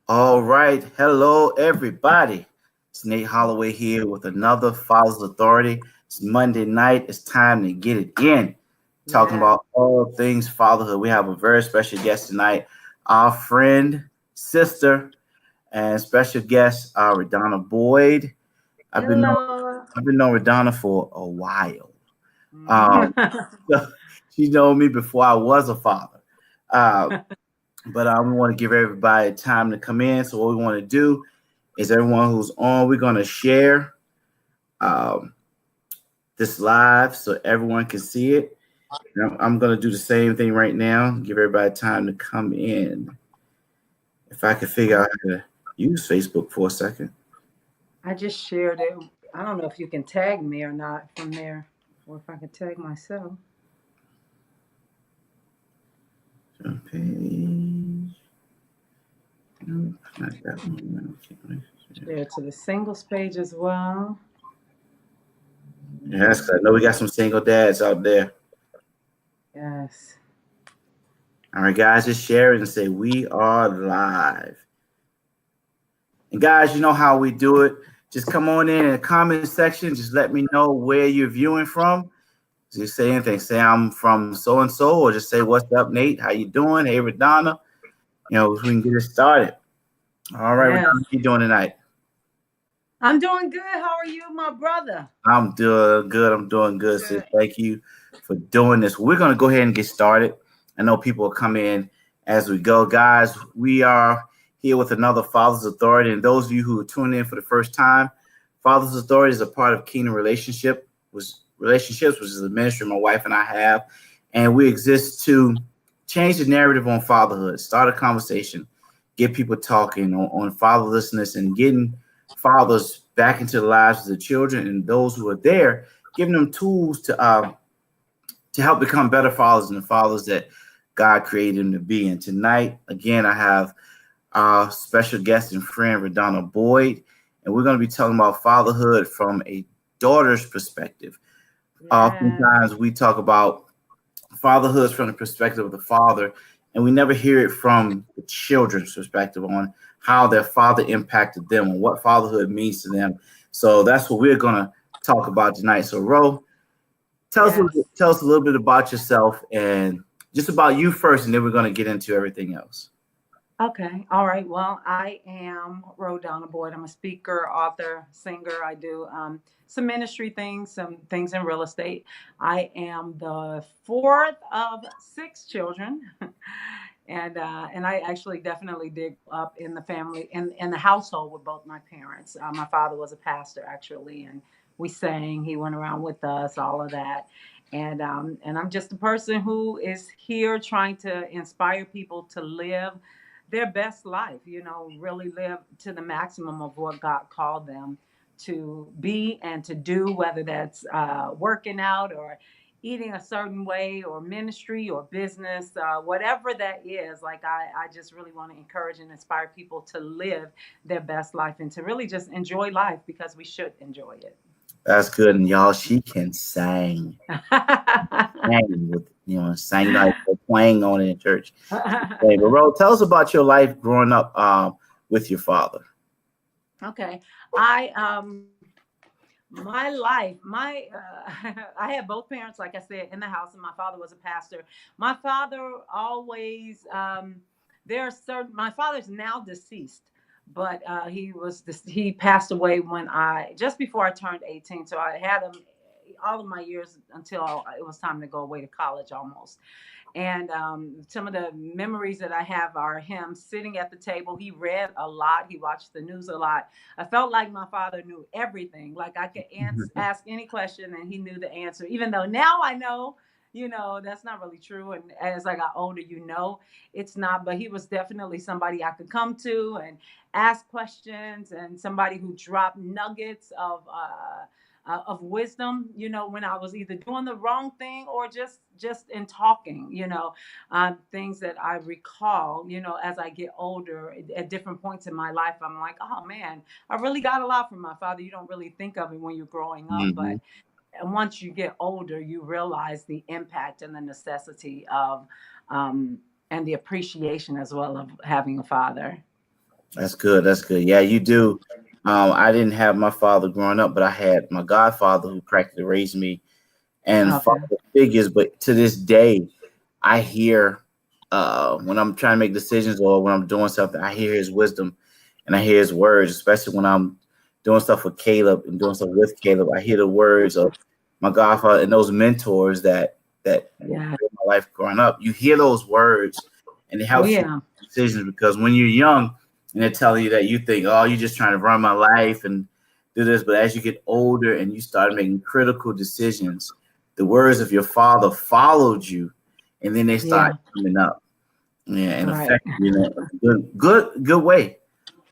All right. Hello, everybody. It's Nate Holloway here with another Father's Authority. It's Monday night. It's time to get it in. Talking Yeah. about all things fatherhood. We have a very special guest tonight, our friend, sister, and special guest, Rhodonna Boyd. I've been known, Hello. I've been knowing Rhodonna for a while. Mhm. Um, she known me before I was a father. Uh, but we want to give everybody time to come in. So what we want to do is everyone who's on, we're going to share um, this live so everyone can see it. And I'm going to do the same thing right now. Give everybody time to come in. If I could figure out how to use Facebook for a second. I just shared it. I don't know if you can tag me or not from there, or if I can tag myself. Page. No, not that one. Share it to the singles page as well. Yes, 'cause I know we got some single dads out there. Yes. All right, guys, just share it and say we are live. And guys, you know how we do it. Just come on in the comment section. Just let me know where you're viewing from. Just say anything. Say I'm from so and so, or just say what's up, Nate. How you doing? Hey, Rhodonna. We can get it started. All right, Rhodonna, Yes. how you doing tonight? I'm doing good. How are you, my brother? I'm doing good. I'm doing good, sis. Good. Thank you for doing this. We're gonna go ahead and get started. I know people will come in as we go, guys. We are here with another Father's Authority, and those of you who are tuning in for the first time, Father's Authority is a part of Kingdom Relationships, which is a ministry my wife and I have, and we exist to change the narrative on fatherhood, start a conversation, get people talking on fatherlessness, and getting fathers back into the lives of the children and those who are there, giving them tools to help become better fathers and the fathers that God created them to be. And tonight, again, I have our special guest and friend, Rhodonna Boyd, and we're going to be talking about fatherhood from a daughter's perspective. Yeah. Oftentimes, we talk about fatherhood from the perspective of the father, and we never hear it from the children's perspective on how their father impacted them and what fatherhood means to them. So that's what we're gonna talk about tonight. So, Ro, Yes. tell us a little bit about yourself and just about you first, and then we're gonna get into everything else. Okay. All right. Well, I am Rhodonna Boyd. I'm a speaker, author, singer. I do some ministry things, some things in real estate. I am the fourth of six children, and I actually definitely did up in the family in the household with both my parents. My father was a pastor actually, and we sang. He went around with us, all of that. And I'm just a person who is here trying to inspire people to live their best life, really live to the maximum of what God called them to be and to do, whether that's working out or eating a certain way or ministry or business, whatever that is. Like, I just really want to encourage and inspire people to live their best life and to really just enjoy life because we should enjoy it. That's good, and y'all, she can sing, sing with sing like they're playing on it in church. Hey, but Ro, tell us about your life growing up with your father. Okay. I my life, my I had both parents, like I said, in the house, and my father was a pastor. My father always there are certain my father's now deceased, but he passed away when I just before I turned 18. So I had him all of my years until it was time to go away to college almost. And some of the memories that I have are him sitting at the table. He read a lot. He watched the news a lot. I felt like my father knew everything. Like I could ask any question and he knew the answer, even though now I know, that's not really true. And as I got older, it's not. But he was definitely somebody I could come to and ask questions, and somebody who dropped nuggets of wisdom, when I was either doing the wrong thing or just in talking, things that I recall, as I get older at different points in my life. I'm like, oh man, I really got a lot from my father. You don't really think of it when you're growing up, Hmm. but once you get older, you realize the impact and the necessity of and the appreciation as well of having a father. That's good. That's good. Yeah, you do. I didn't have my father growing up, but I had my godfather who practically raised me and Okay. father figures. But to this day, I hear when I'm trying to make decisions or when I'm doing something, I hear his wisdom and I hear his words, especially when I'm doing stuff with Caleb and doing stuff with Caleb. I hear the words of my godfather and those mentors that Yeah. in my life growing up. You hear those words and it Oh helps you yeah. make decisions because when you're young and they're telling you that you think, oh, you're just trying to run my life and do this, but as you get older and you start making critical decisions, the words of your father followed you, and then they start Yeah. coming up, yeah, and Right. affect you in a good way.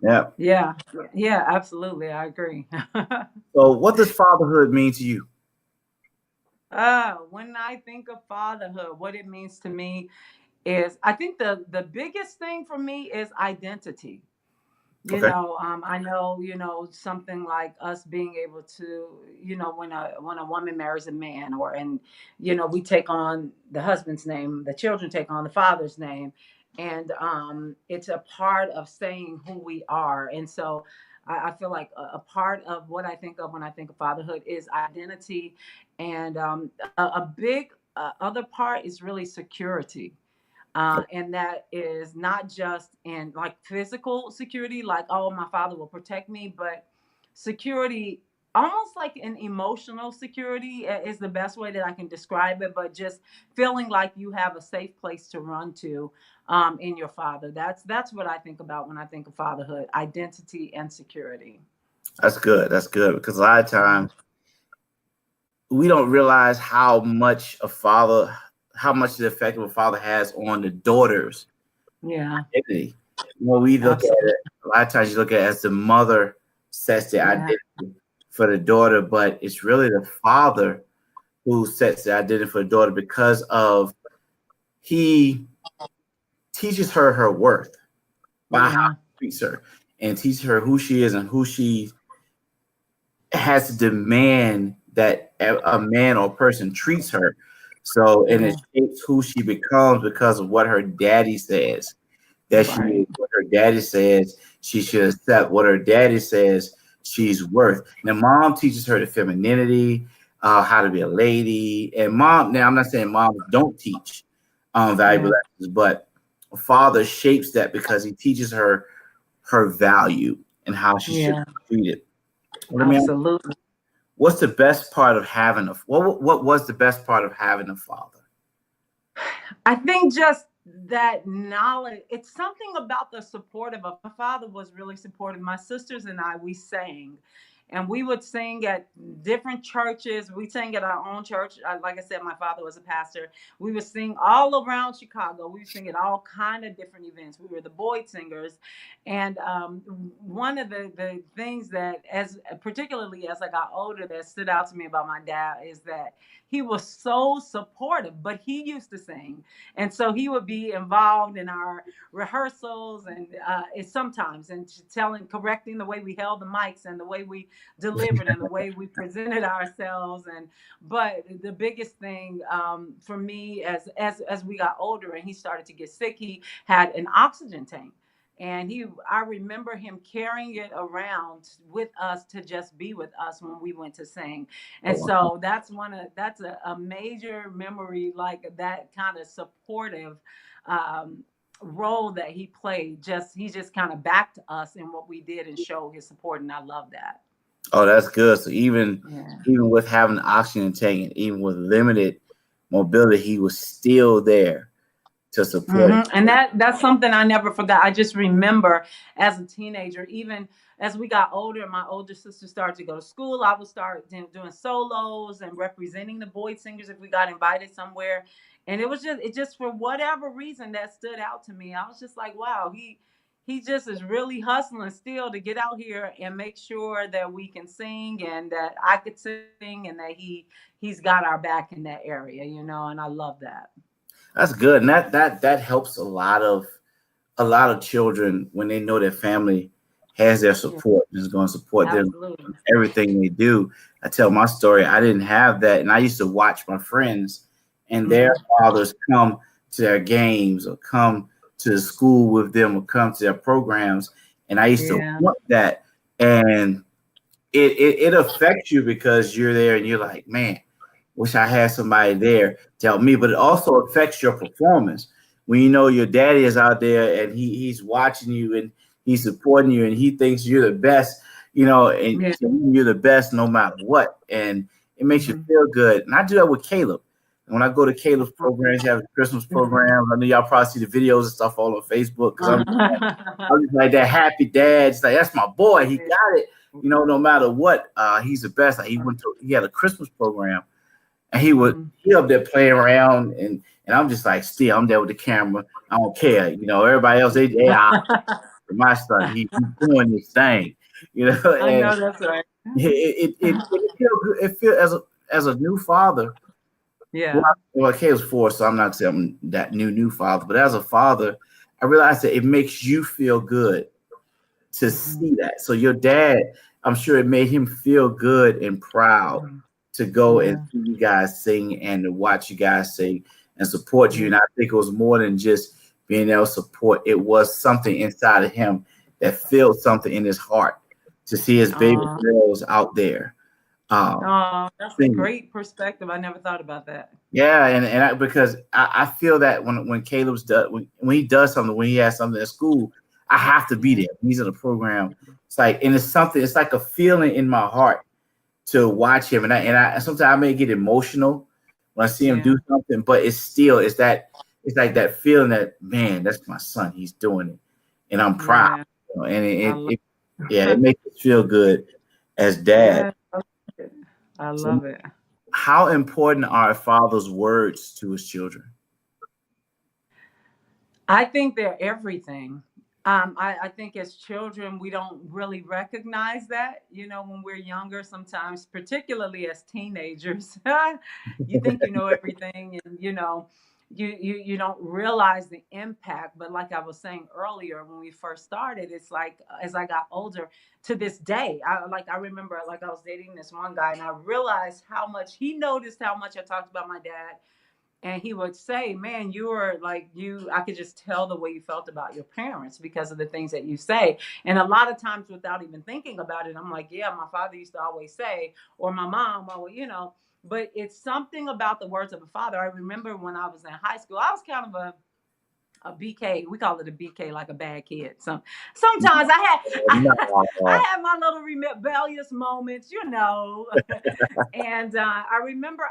Yeah. Yeah. Yeah. Absolutely. I agree. So, what does fatherhood mean to you? When I think of fatherhood, what it means to me is I think the biggest thing for me is identity. Okay. I know, something like us being able to, when a woman marries a man, or and we take on the husband's name, the children take on the father's name, and it's a part of saying who we are. And so I feel like a part of what I think of when I think of fatherhood is identity, and a big other part is really security, and that is not just in like physical security, like, oh, my father will protect me, but security, almost like an emotional security, is the best way that I can describe it. But just feeling like you have a safe place to run to, in your father. That's what I think about when I think of fatherhood: identity and security. That's good. That's good because a lot of times we don't realize how much the effect of a father has on the daughters Yeah, identity. We look at absolutely. it, a lot of times you look at it as the mother sets the Yeah, identity for the daughter, but it's really the father who sets the identity for the daughter because of he teaches her her worth by how yeah, he treats her and teaches her who she is and who she has to demand that a man or person treats her. So, and yeah. it shapes who she becomes because of what her daddy says that she is, Right. what her daddy says she should accept, what her daddy says she's worth. Now, mom teaches her the femininity, how to be a lady. And mom, now I'm not saying moms don't teach valuable Yeah, lessons, but father shapes that because he teaches her her value and how she should yeah, be treated. Let me ask, absolutely. what's the best part of having a what was the best part of having a father? I think just that knowledge, it's something about the support of my father was really supportive. My sisters and I, we sang. And we would sing at different churches. We sang at our own church. Like I said, my father was a pastor. We would sing all around Chicago. We would sing at all kind of different events. We were the Boyd singers. And one of the things that, as particularly as I got older, that stood out to me about my dad is that he was so supportive, but he used to sing. And so he would be involved in our rehearsals, and sometimes, and correcting the way we held the mics and the way we delivered and the way we presented ourselves. And but the biggest thing, for me, as we got older and he started to get sick, he had an oxygen tank. And I remember him carrying it around with us to just be with us when we went to sing. Oh, And wow. so that's a major memory, like that kind of supportive, um, role that he played. He just kind of backed us in what we did and showed his support, and I love that. Oh, that's good. So Yeah. even with having the oxygen tank and even with limited mobility, he was still there to support And that's something I never forgot. I just remember as a teenager, even as we got older, my older sister started to go to school. I would start doing solos and representing the Boyd singers if we got invited somewhere. And it just for whatever reason that stood out to me. I was just like, wow, he just is really hustling still to get out here and make sure that we can sing and that I could sing, and that he's got our back in that area, and I love that. That's good, and that helps a lot of children when they know their family has their Yeah, support and is going to support them absolutely. in everything they do. I tell my story. I didn't have that, and I used to watch my friends and their Mhm. fathers come to their games or come to the school with them or come to their programs, And I used to Yeah. want that. And it affects you because you're there and you're like, man, wish I had somebody there to help me. But it also affects your performance when you know your daddy is out there and he's watching you and he's supporting you and he thinks you're the best, and Yeah. you're the best no matter what. And it makes you Mhm. feel good. And I do that with Caleb. And when I go to Caleb's programs, have Christmas programs, I know y'all probably see the videos and stuff all on Facebook because I'm just like that happy dad. It's like that's my boy. He got it. No matter what, he's the best. Like he had a Christmas program, and he up there playing around, and I'm just like, still, I'm there with the camera. I don't care. Everybody else, my son, he's doing his thing. I And know that's right. it feel good. It feel as a new father. Yeah. Well, Kay was 4, so I'm not saying I'm that new father, but as a father, I realized that it makes you feel good to see that. So your dad, I'm sure it made him feel good and proud to go and Yeah. see you guys sing and to watch you guys sing and support you. Yeah. And I think it was more than just being able to support. It was something inside of him that filled something in his heart to see his baby girls out there. Um, Oh, that's a singing. great perspective. I never thought about that. Yeah, and because I feel that when Caleb's does when he does something, when he has something at school, I have to be Yeah. there. When he's in a program. It's like, and it's something. It's like a feeling in my heart to watch him, and I sometimes I may get emotional when I see him do Yeah. something, but it's like that feeling that, man, that's my son. He's doing it, and I'm proud. Yeah. And I love yeah, it makes us feel good as dad. Yeah. I love it. I So love it. how important are a father's words to his children? I think they're everything. I think as children, we don't really recognize that, when we're younger, sometimes, particularly as teenagers, you think you know everything and, you don't realize the impact. But like I was saying earlier, when we first started, it's like, as I got older to this day, I remember like I was dating this one guy and I realized how much he noticed how much I talked about my dad, and he would say, man, you are like I could just tell the way you felt about your parents because of the things that you say. And a lot of times without even thinking about it, I'm like, yeah, my father used to always say, or my mom, or but it's something about the words of a father. I remember when I was in high school, I was kind of a BK. We call it a BK, like a bad kid. Sometimes I had my little rebellious moments, and I remember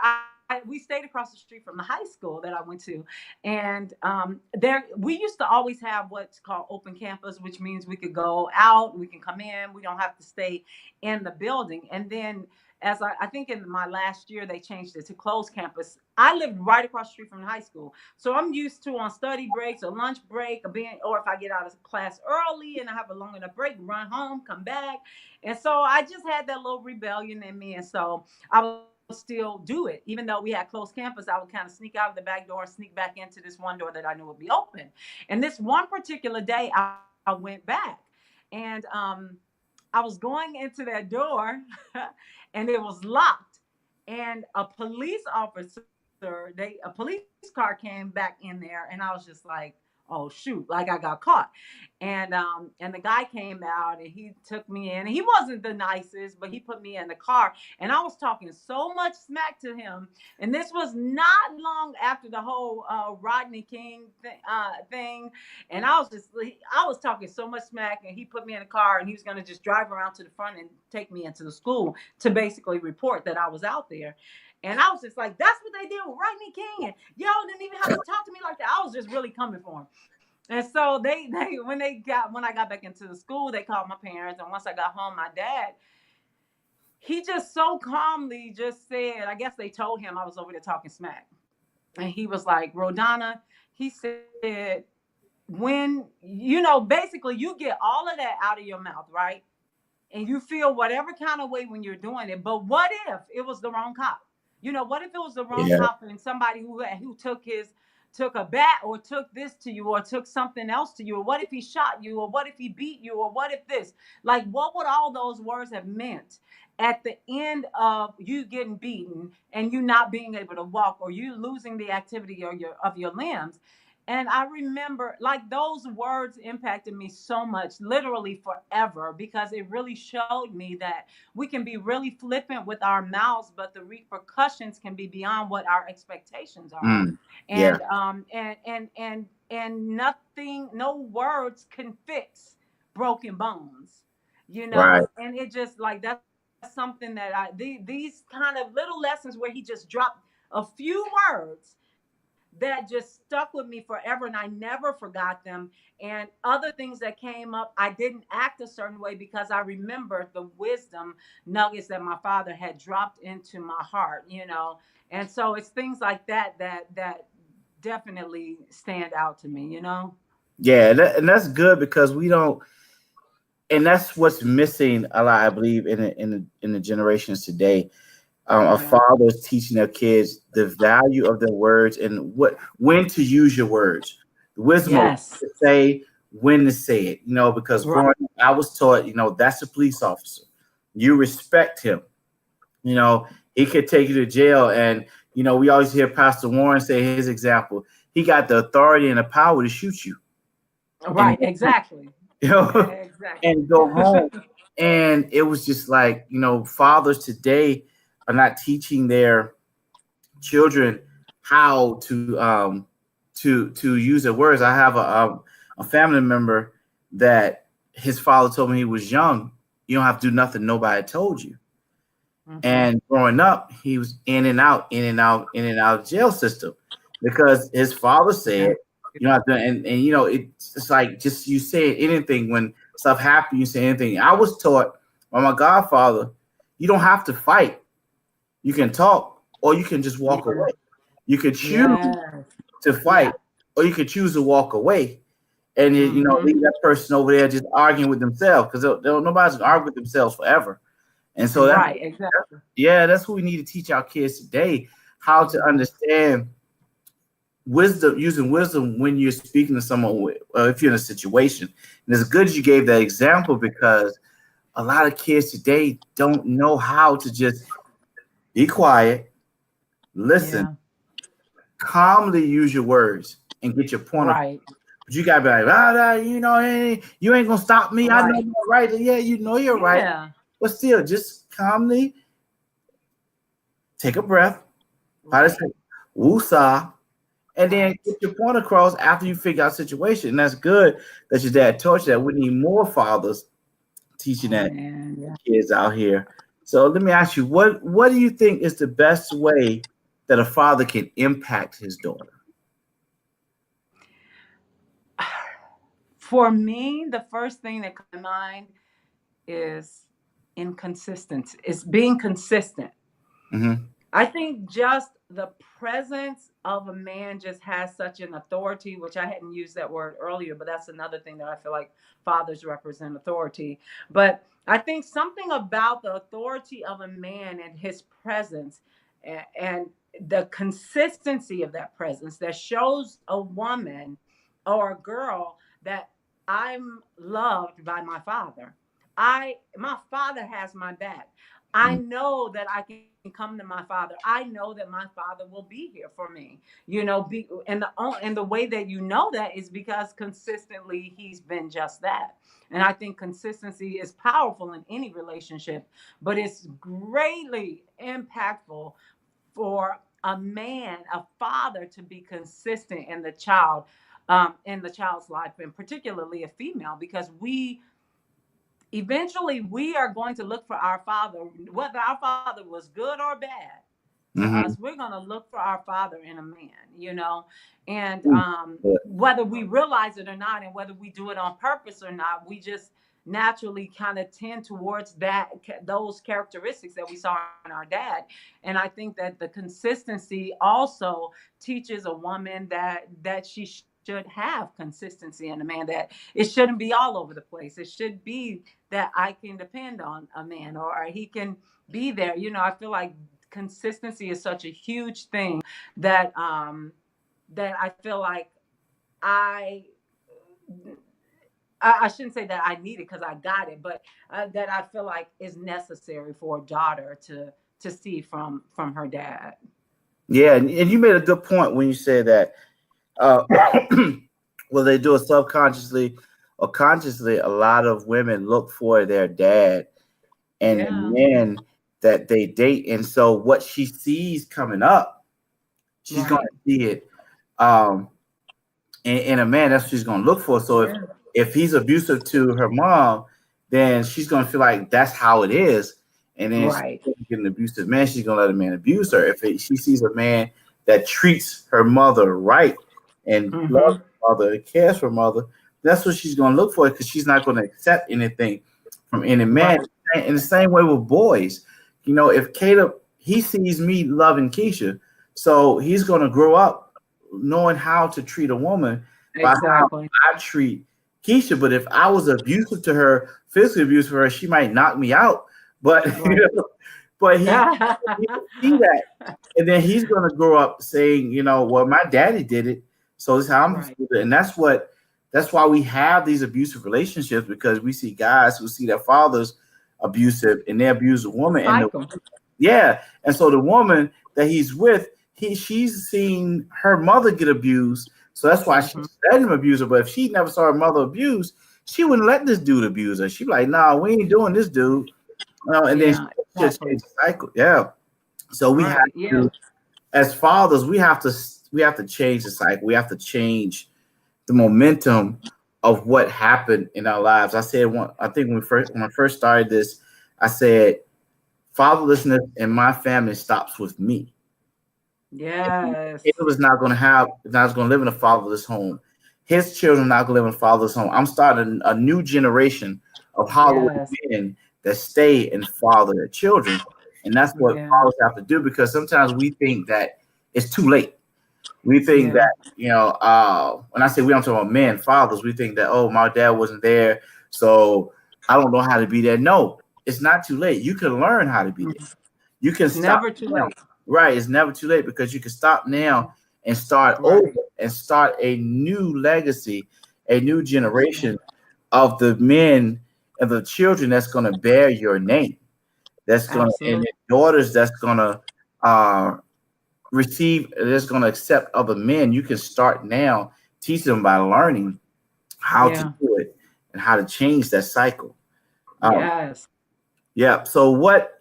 we stayed across the street from the high school that I went to, and there we used to always have what's called open campus, which means we could go out, we can come in, we don't have to stay in the building. And then, as I think in my last year they changed it to closed campus. I lived right across the street from the high school, so I'm used to on study breaks or lunch break or if I get out of class early and I have a long enough break, run home, come back. And so I just had that little rebellion in me. And so I would still do it. Even though we had closed campus, I would kind of sneak out of the back door and sneak back into this one door that I knew would be open. And this one particular day, I went back and I was going into that door and it was locked. And a police officer, a police car came back in there, and I was just like, oh shoot, like I got caught. And the guy came out and he took me in. He wasn't the nicest, but he put me in the car, and I was talking so much smack to him. And this was not long after the whole Rodney King thing. And I was talking so much smack, and he put me in a car, and he was going to just drive around to the front and take me into the school to basically report that I was out there. And I was just like, that's what they did with Rodney King. And y'all didn't even have to talk to me like that. I was just really coming for him. And so they when I got back into the school, they called my parents. And once I got home, my dad, he just so calmly just said, I guess they told him I was over there talking smack. And he was like, Rhodonna, he said, when, basically you get all of that out of your mouth, right? And you feel whatever kind of way when you're doing it. But what if it was the wrong cop? What if it was the wrong Yeah, cop and somebody who took a bat or took this to you or took something else to you? Or what if he shot you? Or what if he beat you? Or what if this? Like, what would all those words have meant at the end of you getting beaten and you not being able to walk or you losing the activity of your limbs? And I remember, like, those words impacted me so much, literally forever, because it really showed me that we can be really flippant with our mouths, but the repercussions can be beyond what our expectations are. Mm, yeah, And nothing, no words can fix broken bones, right. and it just, like, that's something that these kind of little lessons where he just dropped a few words that just stuck with me forever, and I never forgot them. And other things that came up, I didn't act a certain way because I remembered the wisdom nuggets that my father had dropped into my heart. And so it's things like that definitely stand out to me. Yeah, and that's good because we don't, and that's what's missing a lot, I believe, in the generations today. Of Yeah. fathers teaching their kids the value of their words and when to use your words, the wisdom of what Yes. to say, when to say it. Because Right. growing up, I was taught, that's a police officer. You respect him. You know, he could take you to jail, and we always hear Pastor Warren say his example. He got the authority and the power to shoot you, and Right. Exactly. you know, Exactly. and go home. And it was just like, fathers today are not teaching their children how to use their words. I have a family member that his father told me he was young. You don't have to do nothing nobody told you. Hmm. And growing up, he was in and out, in and out, in and out of jail system because his father said, you know, and it's like just you say anything when stuff happens, you say anything. I was taught by my godfather, you don't have to fight. You can talk or you can just walk Yeah. away. You could choose Yes. to Yeah. fight or you could choose to walk away and Hmm. leave that person over there just arguing with themselves because nobody's gonna argue with themselves forever. And so Right. Exactly. that's what we need to teach our kids today, how to Yeah. understand wisdom, using wisdom when you're speaking to someone, if you're in a situation. And it's good you gave that example because a lot of kids today don't know how to just be quiet, listen, Yeah. calmly use your words and get your point across. Right. But you gotta be like, hey, you ain't gonna stop me. I know Right. you're right. Yeah, you know you're right. Yeah. But still, just calmly take a breath, try to Right. say, woosah, and then Right. get your point across after you figure out the situation. And that's good that your dad taught you that. We need more fathers teaching Oh that man. Yeah. kids out here. So let me ask you, what do you think is the best way that a father can impact his daughter? For me, the first thing that comes to mind is inconsistency. It's being consistent. Hmm. I think just the presence of a man just has such an authority, which I hadn't used that word earlier, but that's another thing that I feel like fathers represent authority. But I think something about the authority of a man and his presence and the consistency of that presence that shows a woman or a girl that I'm loved by my father. My father has my back. I know that I can come to my father. I know that my father will be here for me. And the way that you know that is because consistently he's been just that. And I think consistency is powerful in any relationship, but it's greatly impactful for a man, a father, to be consistent in the child's life, and particularly a female, because we eventually we are going to look for our father, whether our father was good or bad to us. Hmm. We're going to look for our father in a man. And Hmm. whether we realize it or not, and whether we do it on purpose or not, we just naturally kind of tend towards those characteristics that we saw in our dad. And I think that the consistency also teaches a woman that she should have consistency in a man, that it shouldn't be all over the place. It should be that I can depend on a man, or he can be there. I feel like consistency is such a huge thing that I feel like I I shouldn't say that I need it because I got it, but that I feel like is necessary for a daughter to see from her dad. Yeah, and you made a good point when you said that uh, well, they do it subconsciously or consciously. A lot of women look for their dad and the Yeah. men that they date, and so what she sees coming up, she's going Right. to see it um, in a man. That's what she's going to look for. So Yeah. if he's abusive to her mom, then she's going to feel like that's how it is, and then she's Right. going to get an abusive man. She's going to let a man abuse her. She sees a man that treats her mother right and loves Mm-hmm. her mother and cares for her mother, that's what she's going to look for because she's not going to accept anything from any man. Right. In the same way with boys, if Caleb he sees me loving Keisha, so he's going to grow up knowing how to treat a woman by how Exactly. I treat Keisha. But if I was abusive to her, physically abusive to her, she might knock me out. But Right. but he will see that, and then he's going to grow up saying, well, my daddy did it, so this is how I'm supposed Right. to do it. And that's why we have these abusive relationships, because we see guys who see their fathers abusive and they abuse a The woman, and cycle. yeah, and so the woman that he's with, she's seen her mother get abused, so that's why Mm-hmm. she's letting him abuse her. But if she never saw her mother abused, she wouldn't let this dude abuse her. She'd be like, "Nah, we ain't doing this, dude." And then Yeah. she just Exactly. change the cycle. Yeah. So we have Right. Yeah. to, as fathers, we have to change the cycle. We have to change the momentum of what happened in our lives. I think when I first started this, I said fatherlessness in my family stops with me. Yes. Caleb is not going to live in a fatherless home. His children are not going to live in a fatherless home. I'm starting a new generation of Holloway Yes. men that stay and father their children, and that's what Yeah. fathers have to do, because sometimes we think that it's too late. We think Yeah. that when I say we, don't talk about men, fathers. We think that, oh, my dad wasn't there, so I don't know how to be there. No, it's not too late. You can learn how to be there. Mhm. You can It's stop never too now. late. Right. It's never too late, because you can stop now and start over Right. and start a new legacy, a new Absolutely. generation of the men and the children that's going to bear your name. And Absolutely. the daughters that's going to uh, that's going to accept other men. You can start now, teach them by learning how to Yeah. do it and how to change that cycle. Um, Yes. yeah. So what's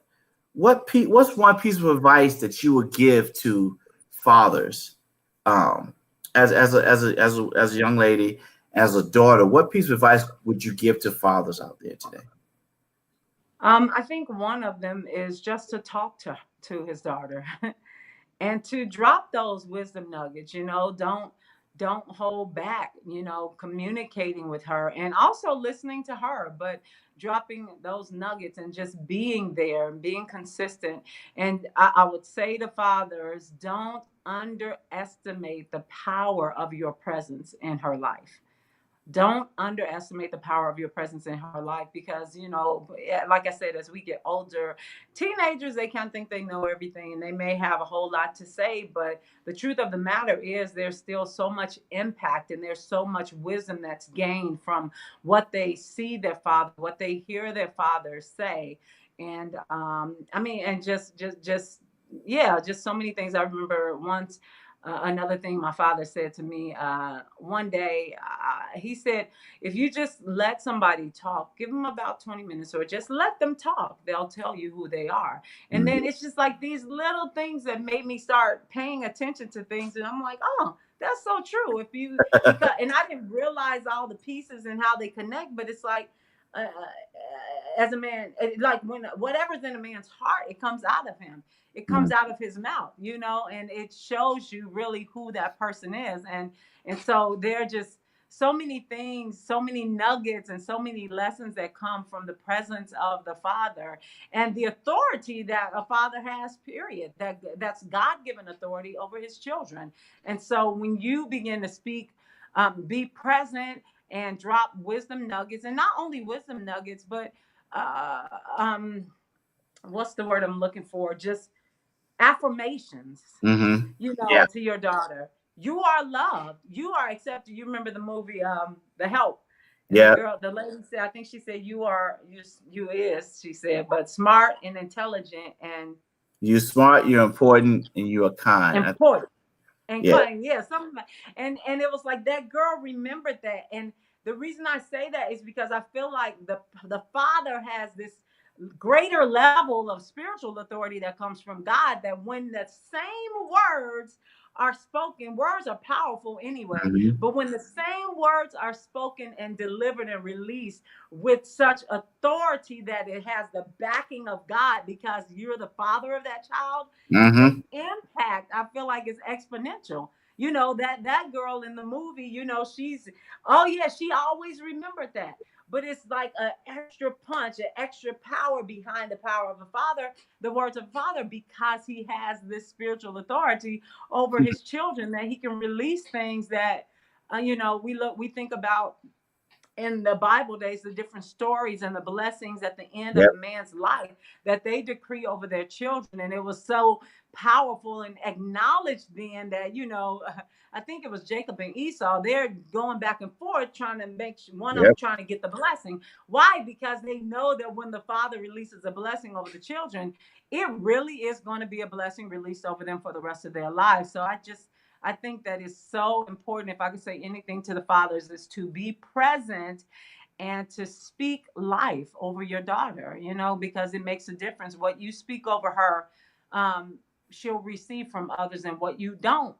one piece of advice that you would give to fathers, um, as a young lady, as a daughter? What piece of advice would you give to fathers out there today? I think one of them is just to talk to his daughter and to drop those wisdom nuggets. Don't hold back. Communicating with her and also listening to her, but dropping those nuggets and just being there and being consistent. And I would say to fathers, don't underestimate the power of your presence in her life. Don't underestimate the power of your presence in her life, because like I said, as we get older, teenagers, they can't think they know everything, and they may have a whole lot to say, but the truth of the matter is there's still so much impact and there's so much wisdom that's gained from what they see their father, what they hear their fathers say. And I mean, and just yeah, just so many things. I remember once, another thing my father said to me one day, he said, if you just let somebody talk, give them about 20 minutes or just let them talk, they'll tell you who they are. And Mhm. then it's just like these little things that made me start paying attention to things. And I'm like, oh, that's so true. If you, because, and I didn't realize all the pieces and how they connect, but it's like, as a man, like when whatever's in a man's heart, it comes out of him, it comes Mhm. out of his mouth, and it shows you really who that person is. And so there are just so many things, so many nuggets, and so many lessons that come from the presence of the father and the authority that a father has, period. That's God-given authority over his children. And so when you begin to speak, be present and drop wisdom nuggets, and not only wisdom nuggets, but uh, um, what's the word I'm looking for? Just affirmations, Mhm. Yeah. to your daughter. You are loved. You are accepted. You remember the movie, The Help, and Yeah. the lady said, I think she said, you is, she said, but smart and intelligent and You're smart. You're important, and you are kind. important. and Yeah. claim, yeah, something like, and it was like that girl remembered that. And the reason I say that is because I feel like the father has this greater level of spiritual authority that comes from God, that when the same words are spoken, words are powerful anyway, Mhm. but when the same words are spoken and delivered and released with such authority that it has the backing of God because you're the father of that child, its Mhm. impact, I feel like, is exponential. That girl in the movie, she's, oh yeah, she always remembered that. But it's like an extra punch, an extra power behind the power of the father, the words of the father, because he has this spiritual authority over his children, that he can release things that, we think about in the Bible days, the different stories and the blessings at the end of Yep. a man's life that they decree over their children. And it was so powerful and acknowledged then that, I think it was Jacob and Esau, they're going back and forth trying to make one of them Yep. trying to get the blessing. Why? Because they know that when the father releases a blessing over the children, it really is going to be a blessing released over them for the rest of their lives. So I think that is so important. If I could say anything to the fathers, is to be present and to speak life over your daughter, because it makes a difference. What you speak over her, she'll receive from others, and what you don't,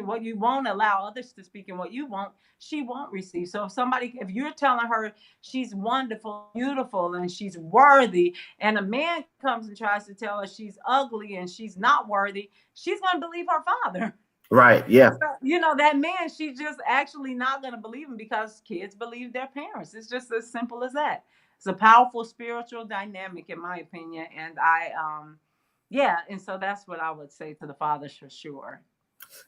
what you won't allow others to speak, and what you won't, she won't receive. So if you're telling her she's wonderful, beautiful, and she's worthy, and a man comes and tries to tell her she's ugly and she's not worthy, she's going to believe her father. Right. Yeah. So, that man, she's just actually not going to believe him, because kids believe their parents. It's just as simple as that. It's a powerful spiritual dynamic, in my opinion. And yeah. And so that's what I would say to the fathers for sure.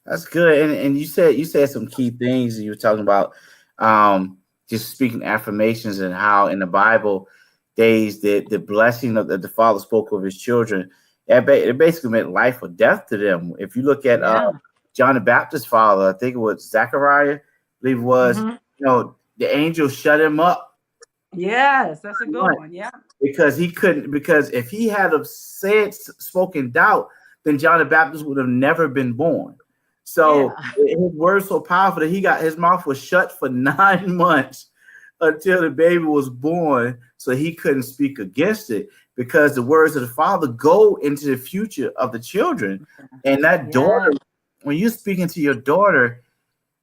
That's good. And you said some key things. You were talking about um, just speaking affirmations and how in the Bible days the blessing of that the Father spoke of his children. It basically meant life or death to them. If you look at Yeah. John the Baptist's father, I think it was Zechariah, I believe it was. Hmm. The angel shut him up Yes, that's a good one. Yeah. because he couldn't, because if he had have spoken doubt, then John the Baptist would have never been born. So Yeah. his words so powerful that his mouth was shut for 9 months until the baby was born, so he couldn't speak against it, because the words of the father go into the future of the children. And that daughter, Yeah. when you're speaking to your daughter,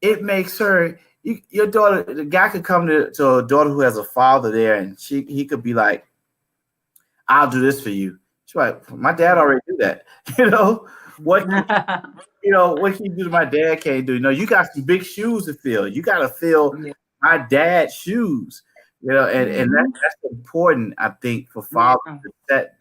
it makes her, your daughter, the guy could come to a daughter who has a father there, and he could be like, I'll do this for you. She's like, my dad already do that. you know what can, what can you do that my dad can't do? You got some big shoes to fill. You got to fill Yeah. my dad's shoes. And Hmm. that's important, I think, for Yeah. fathers to set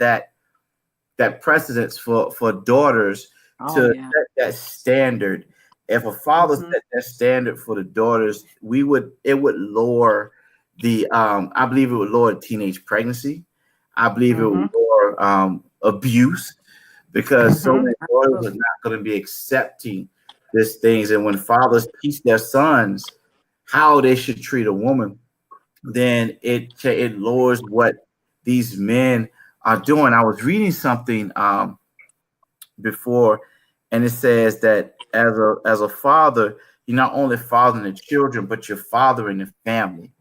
that precedence for daughters, Oh, to yeah. set that standard. If a father Hmm. set that standard for the daughters, it would lower I believe it would lower teenage pregnancy. I believe it would Hmm. lower abuse, because so Hmm. many daughters are not going to be accepting these things. And when fathers teach their sons how they should treat a woman, then it lowers what these men are doing. I was reading something before, and it says that as a father, you're not only fathering the children, but you're fathering the family.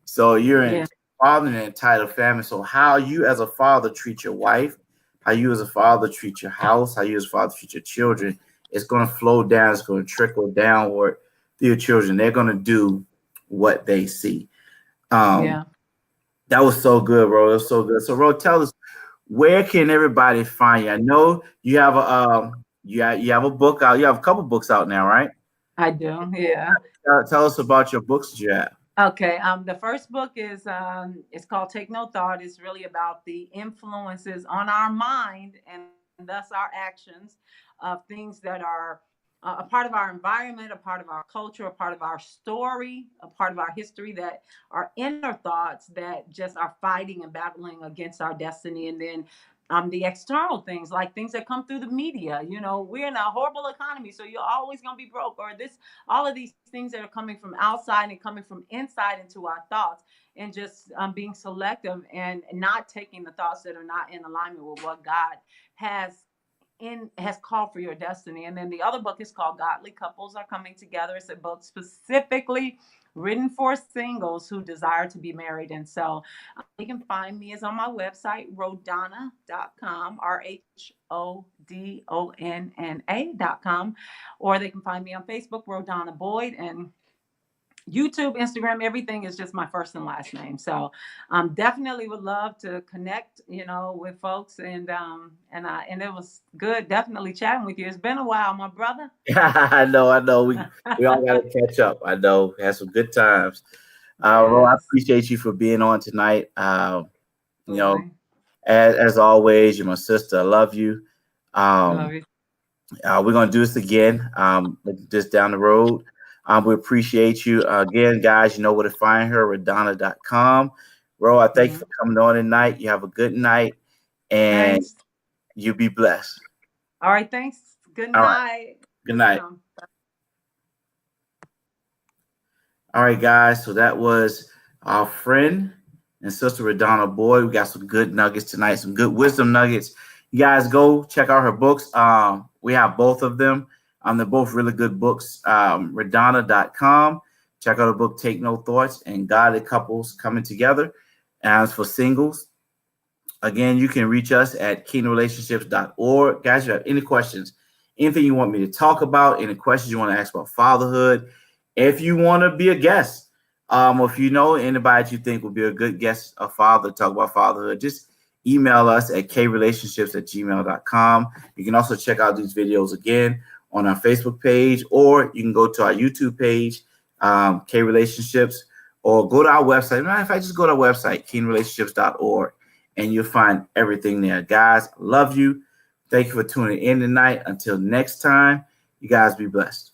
So you're Yeah. fathering an entitled family. So how you as a father treat your wife, how you as a father treat your house, how you as a father treat your children, it's going to flow down. It's going to trickle downward to your children. They're going to do what they see. Um, Yeah. that was so good, bro. It was so good. So, Ro, tell us, where can everybody find you? I know you have you have a book out. You have a couple books out now, right? I do. Yeah. Tell us about your books that you have. Okay. The first book is it's called Take No Thought. It's really about the influences on our mind and thus our actions of things that are a part of our environment, a part of our culture, a part of our story, a part of our history, that are inner thoughts that just are fighting and battling against our destiny. And then the external things, like things that come through the media. We're in a horrible economy, so you're always going to be broke, or this, all of these things that are coming from outside and coming from inside into our thoughts, and just being selective and not taking the thoughts that are not in alignment with what God has has called for your destiny. And then the other book is called Godly Couples Are Coming Together. It's a book specifically written for singles who desire to be married. And so you can find me is on my website, Rhodonna.com, RHODONNA.com, or they can find me on Facebook, Rhodonna Boyd, and YouTube, Instagram, everything is just my first and last name. So definitely would love to connect, with folks, and it was good definitely chatting with you. It's been a while, my brother. I know. We all got to catch up. I know. Had some good times. Ro, I Yes. appreciate you for being on tonight. You know, Absolutely. as always, you're my sister. I love you. Love you. We're gonna do this again. Just down the road. We appreciate you again, guys. You know where to find her. Rhodonna.com. Ro, I thank you for coming on tonight. You have a good night, and Thanks. you be blessed. All right. Thanks. Good All night. right. Good night. All right, guys. So that was our friend and sister Rhodonna Boyd. We got some good nuggets tonight, some good wisdom nuggets. You guys go check out her books. We have both of them. They're both really good books. Rhodonna.com. Check out her book, Take No Thoughts, and Godly Couples Coming Together. As for singles, again, you can reach us at kingdomrelationships.org. Guys, if you have any questions, anything you want me to talk about, any questions you want to ask about fatherhood, if you want to be a guest, or if you know anybody that you think would be a good guest, a father, to talk about fatherhood, just email us at krelationships@gmail.com. You can also check out these videos again on our Facebook page, or you can go to our YouTube page, K Relationships, or go to our website. Matter of fact, just go to our website, kingdomrelationships.org, and you'll find everything there. Guys, love you. Thank you for tuning in tonight. Until next time, you guys be blessed.